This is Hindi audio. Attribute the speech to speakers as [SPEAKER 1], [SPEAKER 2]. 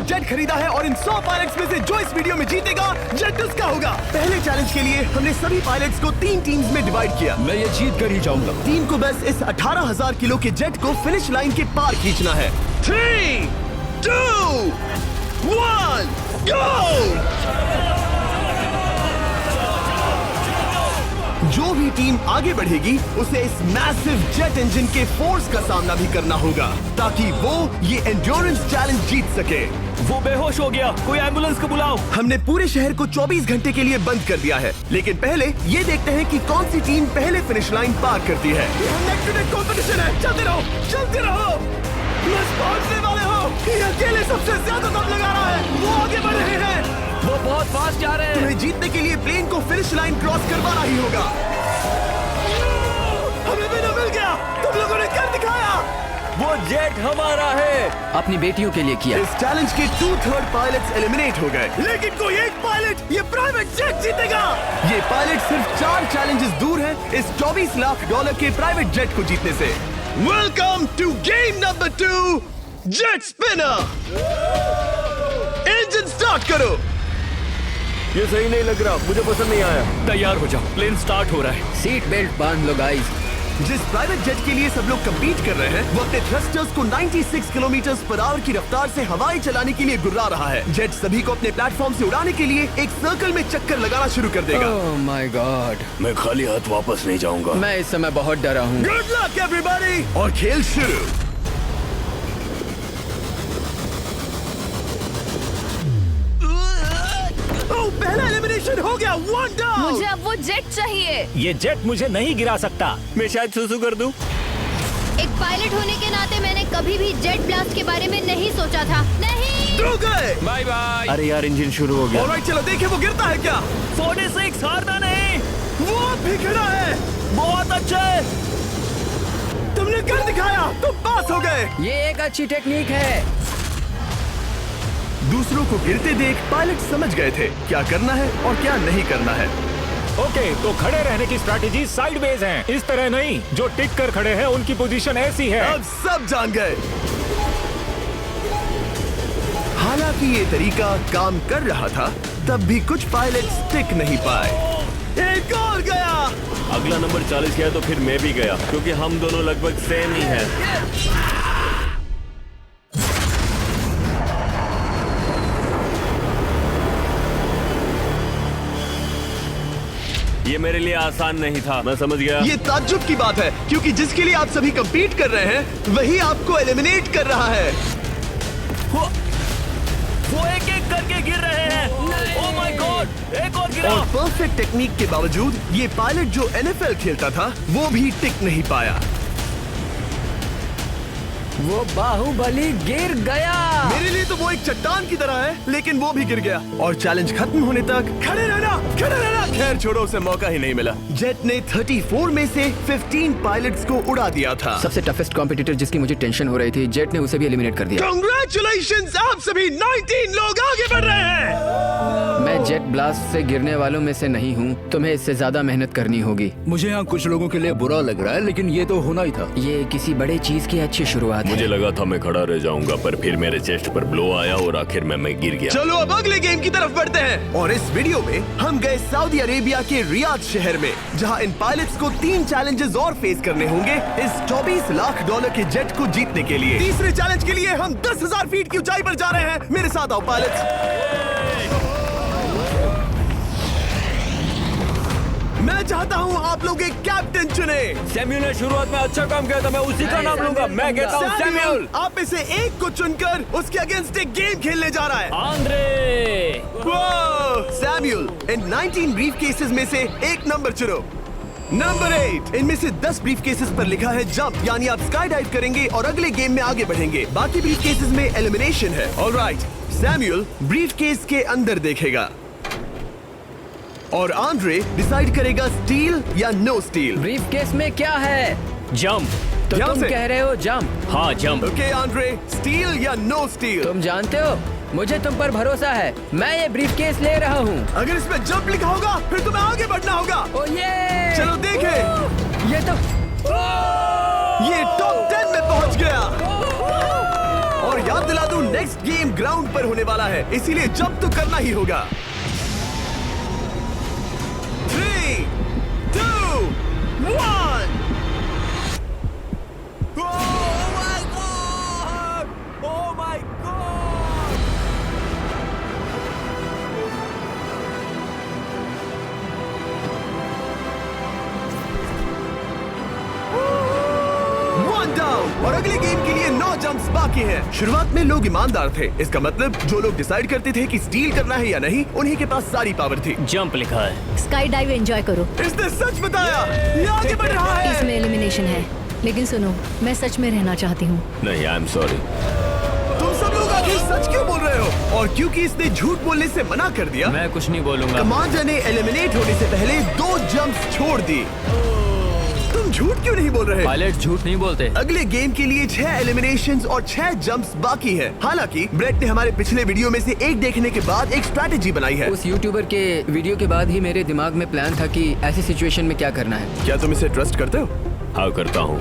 [SPEAKER 1] जेट खरीदा है और इन 100 पायलट्स में से जो इस वीडियो में जीतेगा जेट उसका होगा। पहले चैलेंज के लिए हमने सभी पायलट्स को 3 टीम्स में डिवाइड किया।
[SPEAKER 2] मैं ये जीत कर ही जाऊंगा।
[SPEAKER 1] टीम को बस इस 18,000 किलो के जेट को फिनिश लाइन के पार खींचना है। 3, 2, 1, गो! जो भी टीम आगे बढ़ेगी उसे इस मैसिव जेट इंजन के फोर्स का सामना भी करना होगा ताकि वो ये एंड्योरेंस चैलेंज जीत सके।
[SPEAKER 2] वो बेहोश हो गया, कोई एम्बुलेंस को बुलाओ।
[SPEAKER 1] हमने पूरे शहर को 24 घंटे के लिए बंद कर दिया है, लेकिन पहले ये देखते हैं कि कौन सी टीम पहले फिनिश लाइन पार करती है। नेक टू नेक कंपटीशन है, चलते रहो। बस पहुंचने वाले हो। ये अकेले सबसे ज्यादा दम लगा रहा है, वो आगे बढ़ रहे हैं।
[SPEAKER 2] वो बहुत फास्ट जा रहे हैं।
[SPEAKER 1] तुम्हें जीतने के लिए प्लेन को फिनिश लाइन क्रॉस करवाना ही होगा। हमें भी मिल गया, तुम लोगों ने कर दिखाया।
[SPEAKER 2] वो जेट हमारा है। अपनी बेटियों के लिए किया।
[SPEAKER 1] इस चैलेंज के 2/3 पायलट्स एलिमिनेट हो गए, लेकिन कोई एक पायलट ये प्राइवेट जेट जीतेगा। ये पायलट सिर्फ 4 चैलेंजेस दूर है इस $24 लाख के प्राइवेट जेट को जीतने से। Welcome to game number 2, jet spinner. Engine start करो।
[SPEAKER 3] ये सही नहीं लग रहा, मुझे पसंद नहीं आया।
[SPEAKER 2] तैयार हो जाओ, प्लेन स्टार्ट हो रहा है।
[SPEAKER 4] सीट बेल्ट बांध लो गाइस।
[SPEAKER 1] जिस प्राइवेट जेट के लिए सब लोग कम्पीट कर रहे हैं वो अपने थ्रस्टर्स को 96 किलोमीटर पर आवर की रफ्तार से हवाएं चलाने के लिए गुर्रा रहा है। जेट सभी को अपने प्लेटफॉर्म से उड़ाने के लिए एक सर्कल में चक्कर लगाना शुरू कर देगा।
[SPEAKER 4] ओह माय गॉड,
[SPEAKER 3] मैं खाली हाथ वापस नहीं जाऊंगा।
[SPEAKER 4] मैं इस समय बहुत डरा हूँ।
[SPEAKER 1] गुड लक एवरीबॉडी, और खेल शुरू। पहला एलिमिनेशन हो गया, 1 डाउन।
[SPEAKER 5] मुझे अब वो जेट चाहिए।
[SPEAKER 2] ये जेट मुझे नहीं गिरा सकता। मैं शायद सुसु कर दूं।
[SPEAKER 5] एक पायलट होने के नाते मैंने कभी भी जेट ब्लास्ट के बारे में नहीं सोचा था। नहीं।
[SPEAKER 1] ड्रू गए।
[SPEAKER 2] Bye bye.
[SPEAKER 3] अरे यार, इंजन शुरू हो गया।
[SPEAKER 1] ऑलराइट, चलो देखें वो गिरता है क्या।
[SPEAKER 2] 46 हारना नहीं।
[SPEAKER 1] वो भी खड़ा है।
[SPEAKER 2] बहुत अच्छा है।
[SPEAKER 1] तुमने कर दिखाया, तुम पास हो गए।
[SPEAKER 4] ये एक अच्छी टेक्निक है।
[SPEAKER 1] दूसरों को गिरते देख पायलट समझ गए थे क्या करना है और क्या नहीं करना है।
[SPEAKER 6] ओके, तो खड़े रहने की स्ट्रैटेजी साइडवेज है, इस तरह नहीं। जो टिक कर खड़े हैं उनकी पोजीशन ऐसी है।
[SPEAKER 1] अब सब जान गए। हालांकि ये तरीका काम कर रहा था, तब भी कुछ पायलट टिक नहीं पाए। एक और गया।
[SPEAKER 3] अगला नंबर 40 गया तो फिर मैं भी गया, क्योंकि हम दोनों लगभग सेम ही हैं। ये मेरे लिए आसान नहीं था, मैं समझ गया।
[SPEAKER 1] ये ताज्जुब की बात है, क्योंकि जिसके लिए आप सभी कंपीट कर रहे हैं वही आपको एलिमिनेट कर रहा है।
[SPEAKER 2] वो एक एक करके गिर रहे हैं। ओह माय गॉड, एक और गिरा।
[SPEAKER 1] और परफेक्ट टेक्निक के बावजूद ये पायलट जो NFL खेलता था वो भी टिक नहीं पाया।
[SPEAKER 4] वो बाहुबली गिर गया।
[SPEAKER 1] मेरे लिए तो वो एक चट्टान की तरह है, लेकिन वो भी गिर गया। और चैलेंज खत्म होने तक खड़े रहना। खैर छोड़ो, उसे मौका ही नहीं मिला। जेट ने 34 में से 15 पायलट्स को उड़ा दिया था।
[SPEAKER 4] सबसे टफेस्ट कॉम्पिटिटर जिसकी मुझे टेंशन हो रही थी, जेट ने उसे भी एलिमिनेट कर दिया।
[SPEAKER 1] कांग्रेचुलेशंस, आप सभी 19 लोग आगे बढ़ रहे हैं।
[SPEAKER 4] मैं जेट ब्लास्ट से गिरने वालों में से नहीं हूँ, तुम्हें इससे ज्यादा मेहनत करनी होगी।
[SPEAKER 2] मुझे यहाँ कुछ लोगों के लिए बुरा लग रहा है, लेकिन ये तो होना ही था।
[SPEAKER 4] ये किसी बड़े चीज की अच्छी शुरुआत है।
[SPEAKER 3] मुझे लगा था मैं खड़ा रह जाऊंगा, पर फिर मेरे चेस्ट पर ब्लो आया और आखिर में मैं गिर गया।
[SPEAKER 1] चलो अब अगले गेम की तरफ बढ़ते हैं। और इस वीडियो में हम गए सऊदी अरेबिया के रियाद शहर में, जहां इन पायलट्स को 3 चैलेंजेस और फेस करने होंगे इस $24 लाख के जेट को जीतने के लिए। तीसरे चैलेंज के लिए हम 10,000 फीट की ऊंचाई पर जा रहे हैं। मेरे साथ आओ पायलट्स। मैं चाहता हूँ आप लोग एक कैप्टन चुने।
[SPEAKER 3] सैम्यूल ने शुरुआत में अच्छा काम किया था, मैं उसी का नाम लूंगा। मैं कहता हूँ सैम्यूल।
[SPEAKER 1] आप में से एक को चुनकर उसके अगेंस्ट एक गेम खेलने जा रहा है।
[SPEAKER 2] आंद्रे।
[SPEAKER 1] सैम्यूल, इन 19 ब्रीफ केसेस में से एक नंबर चुनो। नंबर 8। इनमें से 10 ब्रीफ केसेस पर लिखा है जंप, यानी आप स्काई डाइव करेंगे और अगले गेम में आगे बढ़ेंगे। बाकी ब्रीफ केसेस में एलिमिनेशन है। ऑलराइट, सैम्यूल ब्रीफ केस के अंदर देखेगा और आंद्रे डिसाइड करेगा स्टील या नो स्टील।
[SPEAKER 4] ब्रीफ केस में क्या है?
[SPEAKER 2] जंप।
[SPEAKER 4] तो
[SPEAKER 1] ध्यान
[SPEAKER 4] तुम
[SPEAKER 1] से।
[SPEAKER 4] कह रहे हो जंप?
[SPEAKER 2] हाँ, जंप।
[SPEAKER 1] ओके आंद्रे, स्टील या नो स्टील?
[SPEAKER 4] तुम जानते हो, मुझे तुम पर भरोसा है। मैं ये ब्रीफ केस ले रहा हूँ।
[SPEAKER 1] अगर इसमें जंप लिखा होगा फिर तुम्हें आगे बढ़ना होगा।
[SPEAKER 4] ओ ये
[SPEAKER 1] चलो देखें।
[SPEAKER 4] ये तो
[SPEAKER 1] ये टॉप 10 में पहुंच गया। और याद दिला दूं, नेक्स्ट गेम ग्राउंड पर होने वाला है, इसीलिए जंप तो करना ही होगा। 3, 2, 1। और अगले गेम के लिए 9 जंप्स बाकी हैं। शुरुआत में लोग ईमानदार थे, इसका मतलब जो लोग डिसाइड करते थे कि स्टील करना है या नहीं, उन्हीं के पास सारी पावर थी।
[SPEAKER 2] जंप लिखा है।
[SPEAKER 7] स्काई डाइव एंजॉय करो।
[SPEAKER 1] इसने सच बताया, ये आगे बढ़ रहा है।
[SPEAKER 7] इसमें एलिमिनेशन है, लेकिन सुनो, मैं सच में रहना चाहती हूँ।
[SPEAKER 3] नहीं, आई एम सॉरी।
[SPEAKER 1] तुम सब लोग आखिर सच क्यों बोल रहे हो? और क्योंकि इसने झूठ बोलने से मना कर दिया,
[SPEAKER 2] मैं कुछ नहीं बोलूंगा।
[SPEAKER 1] कमांडर ने एलिमिनेट होने से पहले 2 जंप्स छोड़ दी। तुम झूठ क्यों नहीं बोल रहे?
[SPEAKER 2] पायलट झूठ नहीं बोलते।
[SPEAKER 1] अगले गेम के लिए 6 एलिमिनेशंस और 6 जंप्स बाकी है। हालांकि ब्रेट ने हमारे पिछले वीडियो में से एक देखने के बाद एक स्ट्रैटेजी बनाई है।
[SPEAKER 4] उस यूट्यूबर के वीडियो के बाद ही मेरे दिमाग में प्लान था कि ऐसी सिचुएशन में क्या करना है।
[SPEAKER 1] क्या तुम इसे ट्रस्ट करते हो?
[SPEAKER 3] हाँ, करता हूँ।